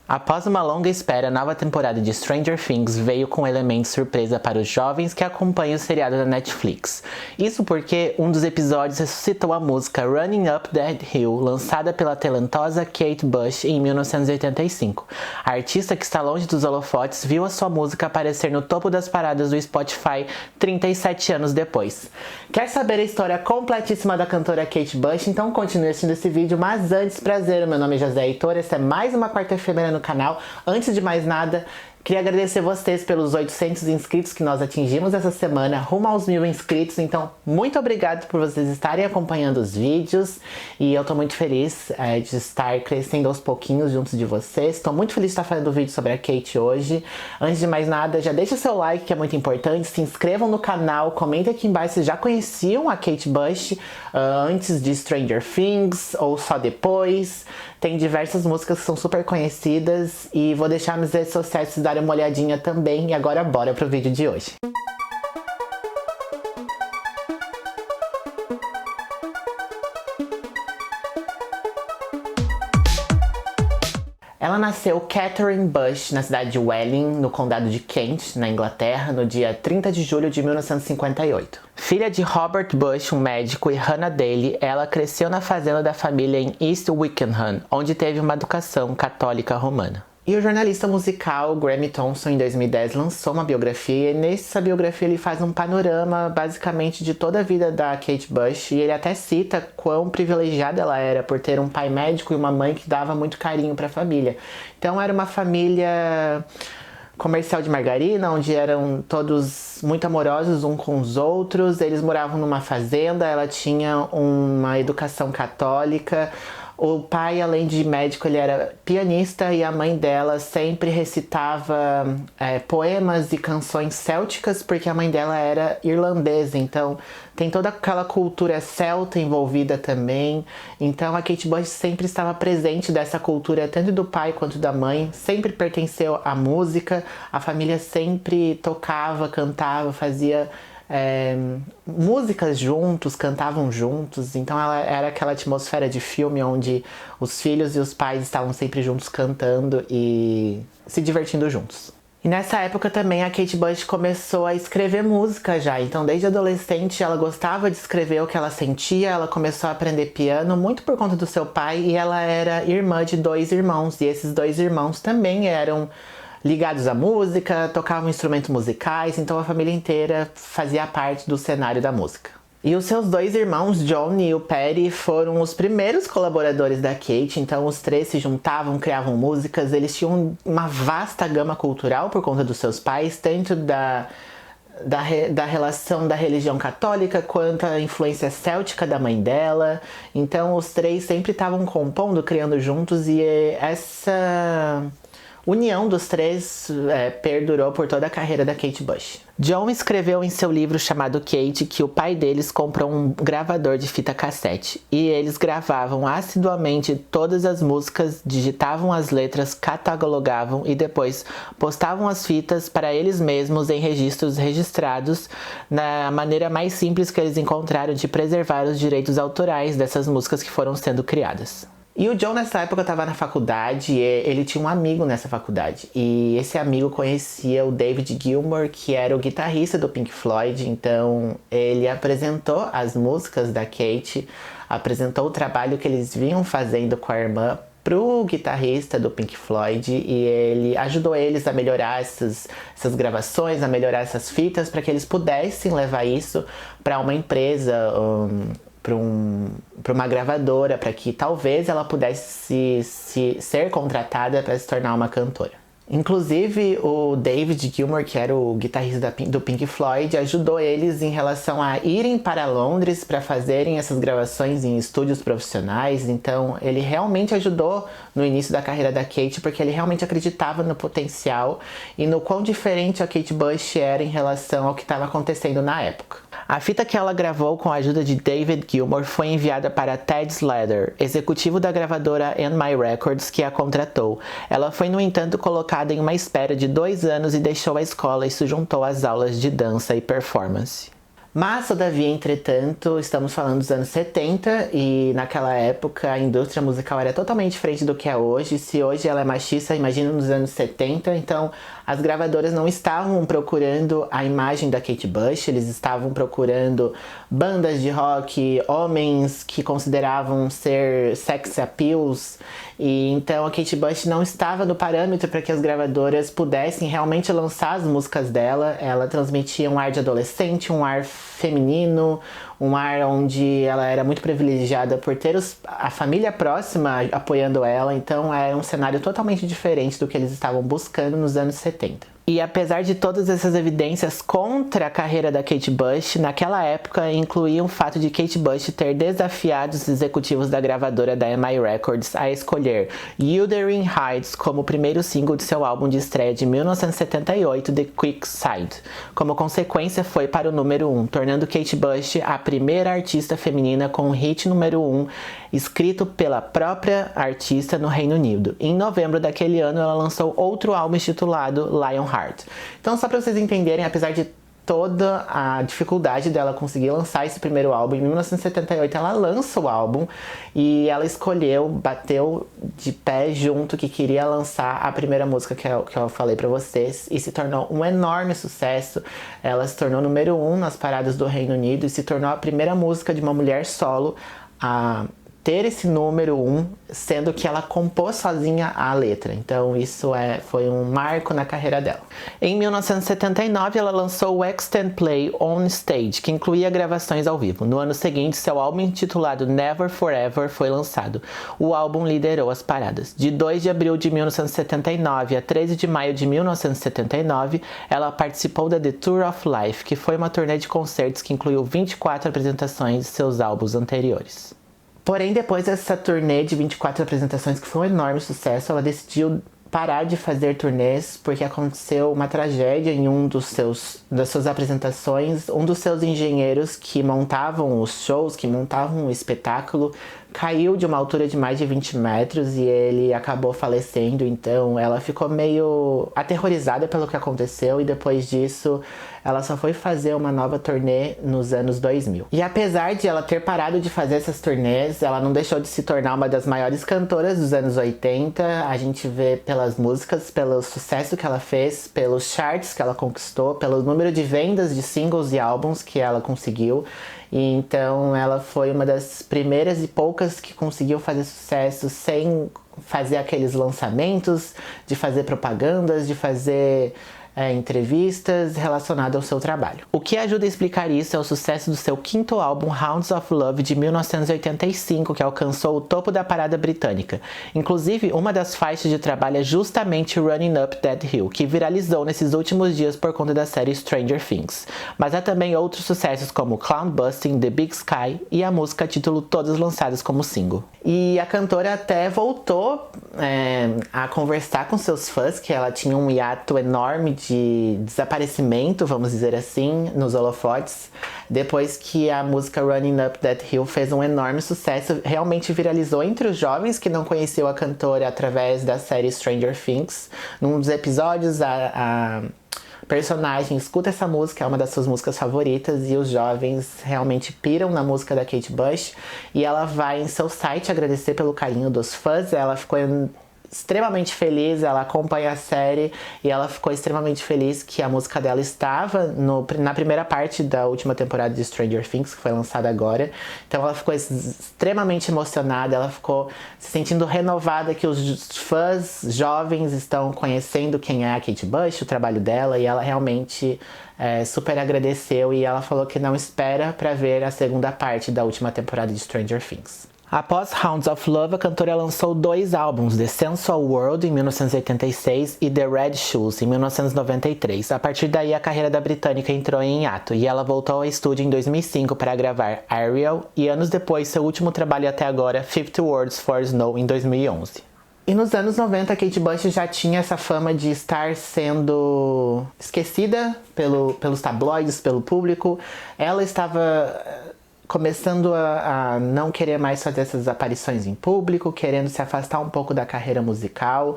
Após uma longa espera, a nova temporada de Stranger Things veio com um elemento surpresa para os jovens que acompanham o seriado da Netflix. Isso porque um dos episódios ressuscitou a música Running Up That Hill, lançada pela talentosa Kate Bush em 1985. A artista, que está longe dos holofotes, viu a sua música aparecer no topo das paradas do Spotify 37 anos depois. Quer saber a história completíssima da cantora Kate Bush? Então continue assistindo esse vídeo, mas antes, prazer, meu nome é José Heitor, essa é mais uma quarta efêmera no canal. Antes de mais nada, queria agradecer vocês pelos 800 inscritos que nós atingimos essa semana, rumo aos 1000 inscritos. Então, muito obrigado por vocês estarem acompanhando os vídeos. E eu tô muito feliz de estar crescendo aos pouquinhos juntos de vocês. Tô muito feliz de estar fazendo vídeo sobre a Kate hoje. Antes de mais nada, já deixa o seu like, que é muito importante. Se inscrevam no canal, comentem aqui embaixo se já conheciam a Kate Bush antes de Stranger Things ou só depois. Tem diversas músicas que são super conhecidas e vou deixar nas redes sociais pra vocês darem uma olhadinha também. E agora bora pro vídeo de hoje. Ela nasceu Catherine Bush na cidade de Welling, no condado de Kent, na Inglaterra, no dia 30 de julho de 1958. Filha de Robert Bush, um médico, e Hannah Daly, ela cresceu na fazenda da família em East Wickenham, onde teve uma educação católica romana. E o jornalista musical Grammy Thompson, em 2010, lançou uma biografia, e nessa biografia ele faz um panorama, basicamente, de toda a vida da Kate Bush, e ele até cita quão privilegiada ela era por ter um pai médico e uma mãe que dava muito carinho para a família. Então era uma família comercial de margarina, onde eram todos muito amorosos uns com os outros, eles moravam numa fazenda, ela tinha uma educação católica. O pai, além de médico, ele era pianista, e a mãe dela sempre recitava poemas e canções célticas, porque a mãe dela era irlandesa, então tem toda aquela cultura celta envolvida também. Então a Kate Bush sempre estava presente dessa cultura, tanto do pai quanto da mãe, sempre pertenceu à música, a família sempre tocava, cantava, fazia músicas juntos, cantavam juntos. Então ela era aquela atmosfera de filme onde os filhos e os pais estavam sempre juntos cantando e se divertindo juntos. E nessa época também a Kate Bush começou a escrever música já. Então desde adolescente ela gostava de escrever o que ela sentia, ela começou a aprender piano muito por conta do seu pai, e ela era irmã de 2 irmãos, e esses 2 irmãos também eram ligados à música, tocavam instrumentos musicais, então a família inteira fazia parte do cenário da música. E os seus 2 irmãos, John e o Perry, foram os primeiros colaboradores da Kate, então os 3 se juntavam, criavam músicas, eles tinham uma vasta gama cultural por conta dos seus pais, tanto da relação da religião católica quanto a influência céltica da mãe dela. Então os 3 sempre estavam compondo, criando juntos, e essa união dos 3 perdurou por toda a carreira da Kate Bush. John escreveu em seu livro chamado Kate que o pai deles comprou um gravador de fita cassete, e eles gravavam assiduamente todas as músicas, digitavam as letras, catalogavam e depois postavam as fitas para eles mesmos em registros registrados, na maneira mais simples que eles encontraram de preservar os direitos autorais dessas músicas que foram sendo criadas. E o John nessa época estava na faculdade, e ele tinha um amigo nessa faculdade. E esse amigo conhecia o David Gilmour, que era o guitarrista do Pink Floyd. Então ele apresentou as músicas da Kate, apresentou o trabalho que eles vinham fazendo com a irmã pro guitarrista do Pink Floyd, e ele ajudou eles a melhorar essas gravações, a melhorar essas fitas, para que eles pudessem levar isso para uma empresa, para uma gravadora, para que talvez ela pudesse ser contratada para se tornar uma cantora. Inclusive o David Gilmour, que era o guitarrista do Pink Floyd, ajudou eles em relação a irem para Londres para fazerem essas gravações em estúdios profissionais. Então ele realmente ajudou no início da carreira da Kate, porque ele realmente acreditava no potencial e no quão diferente a Kate Bush era em relação ao que estava acontecendo na época. A fita que ela gravou com a ajuda de David Gilmour foi enviada para Ted Slater, executivo da gravadora EMI Records, que a contratou. Ela foi, no entanto, colocada em uma espera de 2 anos e deixou a escola e se juntou às aulas de dança e performance. Mas, todavia, entretanto, estamos falando dos anos 70 e naquela época a indústria musical era totalmente diferente do que é hoje. Se hoje ela é machista, imagina nos anos 70. Então, as gravadoras não estavam procurando a imagem da Kate Bush, eles estavam procurando bandas de rock, homens que consideravam ser sex appeals. E então a Kate Bush não estava no parâmetro para que as gravadoras pudessem realmente lançar as músicas dela. Ela transmitia um ar de adolescente, um ar feminino, um ar onde ela era muito privilegiada por ter a família próxima apoiando ela. Então era um cenário totalmente diferente do que eles estavam buscando nos anos 70. E apesar de todas essas evidências contra a carreira da Kate Bush, naquela época incluía o fato de Kate Bush ter desafiado os executivos da gravadora da EMI Records a escolher Wuthering Heights como o primeiro single de seu álbum de estreia de 1978, The Quick Side. Como consequência, foi para o número 1, tornando Kate Bush a primeira artista feminina com um hit número 1 escrito pela própria artista no Reino Unido. Em novembro daquele ano, ela lançou outro álbum intitulado Lionheart. Então, só para vocês entenderem, apesar de toda a dificuldade dela conseguir lançar esse primeiro álbum, em 1978 ela lança o álbum e ela escolheu, bateu de pé junto que queria lançar a primeira música que eu falei pra vocês e se tornou um enorme sucesso. Ela se tornou número 1 nas paradas do Reino Unido e se tornou a primeira música de uma mulher solo a ter esse número 1, sendo que ela compôs sozinha a letra. Então isso foi um marco na carreira dela. Em 1979 ela lançou o Extended Play On Stage, que incluía gravações ao vivo. No ano seguinte, seu álbum intitulado Never Forever foi lançado. O álbum liderou as paradas. De 2 de abril de 1979 a 13 de maio de 1979, ela participou da The Tour of Life, que foi uma turnê de concertos que incluiu 24 apresentações de seus álbuns anteriores. Porém, depois dessa turnê de 24 apresentações, que foi um enorme sucesso, ela decidiu parar de fazer turnês porque aconteceu uma tragédia em das suas apresentações. Um dos seus engenheiros que montavam os shows, que montavam o espetáculo, caiu de uma altura de mais de 20 metros e ele acabou falecendo. Então ela ficou meio aterrorizada pelo que aconteceu e depois disso ela só foi fazer uma nova turnê nos anos 2000. E apesar de ela ter parado de fazer essas turnês, ela não deixou de se tornar uma das maiores cantoras dos anos 80. A gente vê pelas músicas, pelo sucesso que ela fez, pelos charts que ela conquistou, pelo número de vendas de singles e álbuns que ela conseguiu. E então ela foi uma das primeiras e poucas que conseguiu fazer sucesso sem fazer aqueles lançamentos, de fazer propagandas, de fazer entrevistas relacionadas ao seu trabalho. O que ajuda a explicar isso é o sucesso do seu quinto álbum Hounds of Love de 1985, que alcançou o topo da parada britânica. Inclusive, uma das faixas de trabalho é justamente Running Up That Hill, que viralizou nesses últimos dias por conta da série Stranger Things. Mas há também outros sucessos como Cloud Busting, The Big Sky e a música título, todas lançadas como single. E a cantora até voltou a conversar com seus fãs, que ela tinha um hiato enorme de desaparecimento, vamos dizer assim, nos holofotes, depois que a música Running Up That Hill fez um enorme sucesso, realmente viralizou entre os jovens que não conheciam a cantora através da série Stranger Things. Num dos episódios, a personagem escuta essa música, é uma das suas músicas favoritas, e os jovens realmente piram na música da Kate Bush, e ela vai em seu site agradecer pelo carinho dos fãs. Ela ficou extremamente feliz, ela acompanha a série e ela ficou extremamente feliz que a música dela estava na primeira parte da última temporada de Stranger Things, que foi lançada agora. Então ela ficou extremamente emocionada, ela ficou se sentindo renovada que os fãs jovens estão conhecendo quem é a Kate Bush, o trabalho dela, e ela realmente super agradeceu e ela falou que não espera para ver a segunda parte da última temporada de Stranger Things. Após Hounds of Love, a cantora lançou 2 álbuns, The Sensual World, em 1986, e The Red Shoes, em 1993. A partir daí, a carreira da britânica entrou em hiato, e ela voltou ao estúdio em 2005 para gravar Ariel, e anos depois, seu último trabalho até agora, 50 Words for Snow, em 2011. E nos anos 90, a Kate Bush já tinha essa fama de estar sendo esquecida pelos tabloides, pelo público. Ela estava começando a não querer mais fazer essas aparições em público, querendo se afastar um pouco da carreira musical,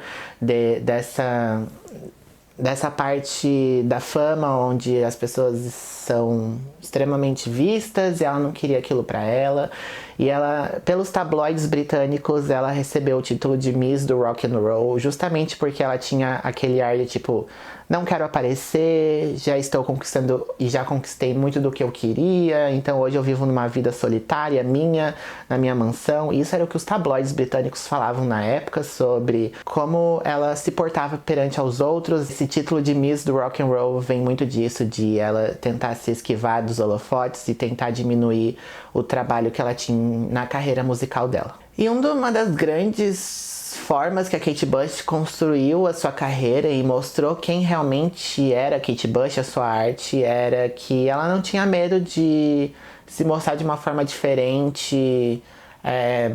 dessa parte da fama onde as pessoas são extremamente vistas e ela não queria aquilo pra ela. E ela, pelos tabloides britânicos, ela recebeu o título de Miss do Rock and Roll, justamente porque ela tinha aquele ar de tipo, não quero aparecer, já estou conquistando e já conquistei muito do que eu queria, então hoje eu vivo numa vida solitária minha, na minha mansão. E isso era o que os tabloides britânicos falavam na época sobre como ela se portava perante aos outros. Esse título de Miss do Rock and Roll vem muito disso, de ela tentar se esquivar dos holofotes e tentar diminuir o trabalho que ela tinha na carreira musical dela. E uma das grandes formas que a Kate Bush construiu a sua carreira e mostrou quem realmente era a Kate Bush, a sua arte, era que ela não tinha medo de se mostrar de uma forma diferente,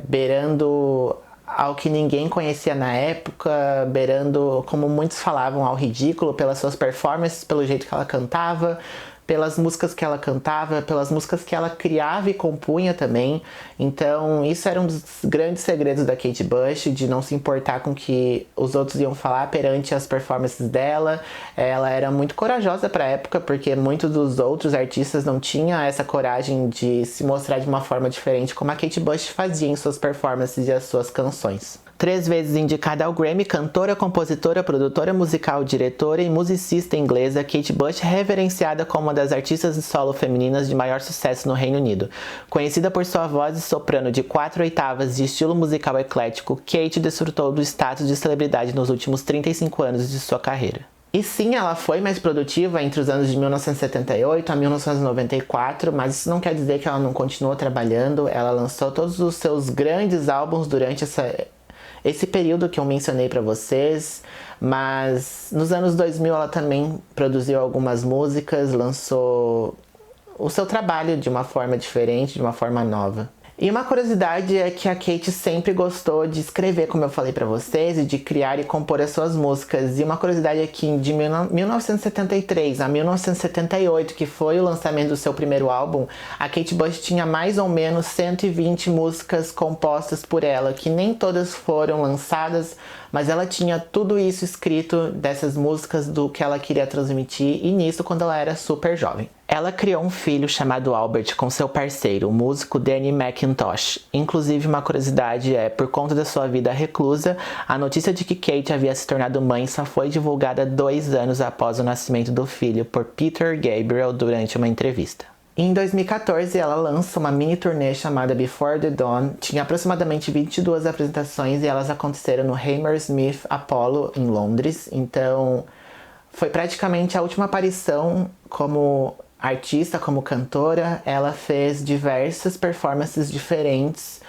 beirando ao que ninguém conhecia na época, beirando, como muitos falavam, ao ridículo pelas suas performances, pelo jeito que ela cantava, pelas músicas que ela cantava, pelas músicas que ela criava e compunha também. Então isso era um dos grandes segredos da Kate Bush, de não se importar com o que os outros iam falar perante as performances dela. Ela era muito corajosa para a época, porque muitos dos outros artistas não tinham essa coragem de se mostrar de uma forma diferente como a Kate Bush fazia em suas performances e as suas canções. 3 vezes indicada ao Grammy, cantora, compositora, produtora musical, diretora e musicista inglesa, Kate Bush é reverenciada como uma das artistas de solo femininas de maior sucesso no Reino Unido. Conhecida por sua voz de soprano de 4/8 de estilo musical eclético, Kate desfrutou do status de celebridade nos últimos 35 anos de sua carreira. E sim, ela foi mais produtiva entre os anos de 1978 a 1994, mas isso não quer dizer que ela não continuou trabalhando. Ela lançou todos os seus grandes álbuns durante esse período que eu mencionei para vocês, mas nos anos 2000 ela também produziu algumas músicas, lançou o seu trabalho de uma forma diferente, de uma forma nova. E uma curiosidade é que a Kate sempre gostou de escrever, como eu falei pra vocês, e de criar e compor as suas músicas. E uma curiosidade é que de 1973 a 1978, que foi o lançamento do seu primeiro álbum, a Kate Bush tinha mais ou menos 120 músicas compostas por ela, que nem todas foram lançadas, mas ela tinha tudo isso escrito dessas músicas do que ela queria transmitir, e nisso quando ela era super jovem. Ela criou um filho chamado Albert com seu parceiro, o músico Danny McIntosh. Inclusive, uma curiosidade por conta da sua vida reclusa, a notícia de que Kate havia se tornado mãe só foi divulgada 2 anos após o nascimento do filho por Peter Gabriel durante uma entrevista. Em 2014, ela lança uma mini turnê chamada Before the Dawn. Tinha aproximadamente 22 apresentações e elas aconteceram no Hammersmith Apollo, em Londres. Então, foi praticamente a última aparição como artista, como cantora. Ela fez diversas performances diferentes.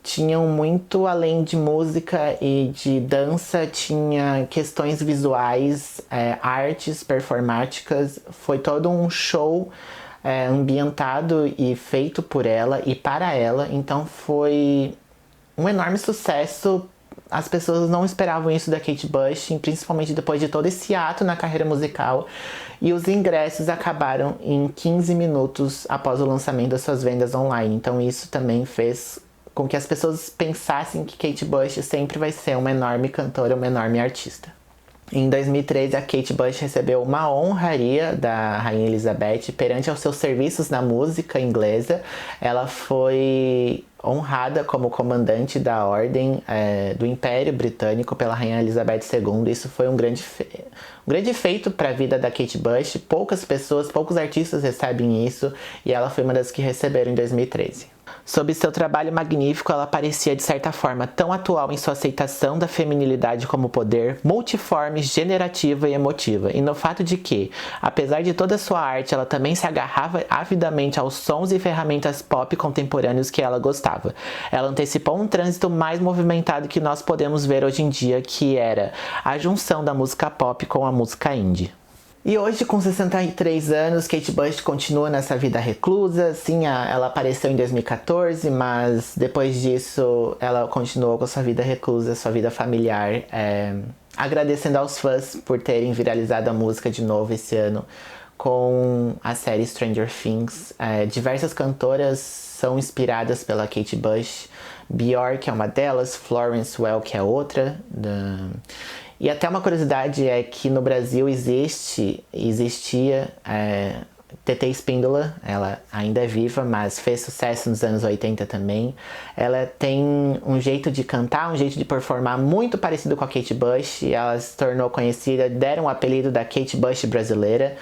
Tinham muito além de música e de dança, tinha questões visuais, artes performáticas. Foi todo um show ambientado e feito por ela e para ela. Então foi um enorme sucesso. As pessoas não esperavam isso da Kate Bush, principalmente depois de todo esse ato na carreira musical. E os ingressos acabaram em 15 minutos após o lançamento das suas vendas online. Então isso também fez com que as pessoas pensassem que Kate Bush sempre vai ser uma enorme cantora, uma enorme artista. Em 2013, a Kate Bush recebeu uma honraria da Rainha Elizabeth perante aos seus serviços na música inglesa. Ela foi honrada como comandante da Ordem do Império Britânico pela Rainha Elizabeth II. Isso foi um grande feito para a vida da Kate Bush. Poucas pessoas, poucos artistas recebem isso, e ela foi uma das que receberam em 2013. Sob seu trabalho magnífico, ela parecia de certa forma tão atual em sua aceitação da feminilidade como poder, multiforme, generativa e emotiva, e no fato de que, apesar de toda sua arte, ela também se agarrava avidamente aos sons e ferramentas pop contemporâneos que ela gostava. Ela antecipou um trânsito mais movimentado que nós podemos ver hoje em dia, que era a junção da música pop com a música indie. E hoje, com 63 anos, Kate Bush continua nessa vida reclusa. Sim, ela apareceu em 2014, mas depois disso ela continuou com sua vida reclusa, sua vida familiar, agradecendo aos fãs por terem viralizado a música de novo esse ano com a série Stranger Things. Diversas cantoras são inspiradas pela Kate Bush. Björk é uma delas, Florence Welch é outra. E até uma curiosidade é que no Brasil existia TT Espíndola, ela ainda é viva, mas fez sucesso nos anos 80 também. Ela tem um jeito de cantar, um jeito de performar muito parecido com a Kate Bush, e ela se tornou conhecida, deram o apelido da Kate Bush brasileira.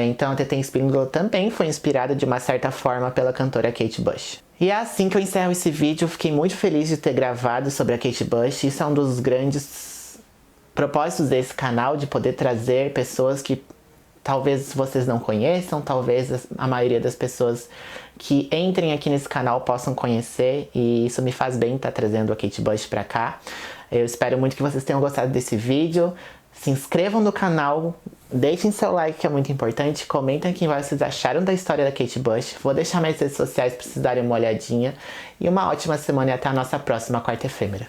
Então a TT Espíndola também foi inspirada de uma certa forma pela cantora Kate Bush. E é assim que eu encerro esse vídeo. Fiquei muito feliz de ter gravado sobre a Kate Bush. Isso é um dos grandes propósitos desse canal, de poder trazer pessoas que talvez vocês não conheçam, talvez a maioria das pessoas que entrem aqui nesse canal possam conhecer, e isso me faz bem estar trazendo a Kate Bush pra cá. Eu espero muito que vocês tenham gostado desse vídeo. Se inscrevam no canal, deixem seu like, que é muito importante, comentem aqui o que vocês acharam da história da Kate Bush. Vou deixar minhas redes sociais para vocês darem uma olhadinha. E uma ótima semana e até a nossa próxima quarta efêmera.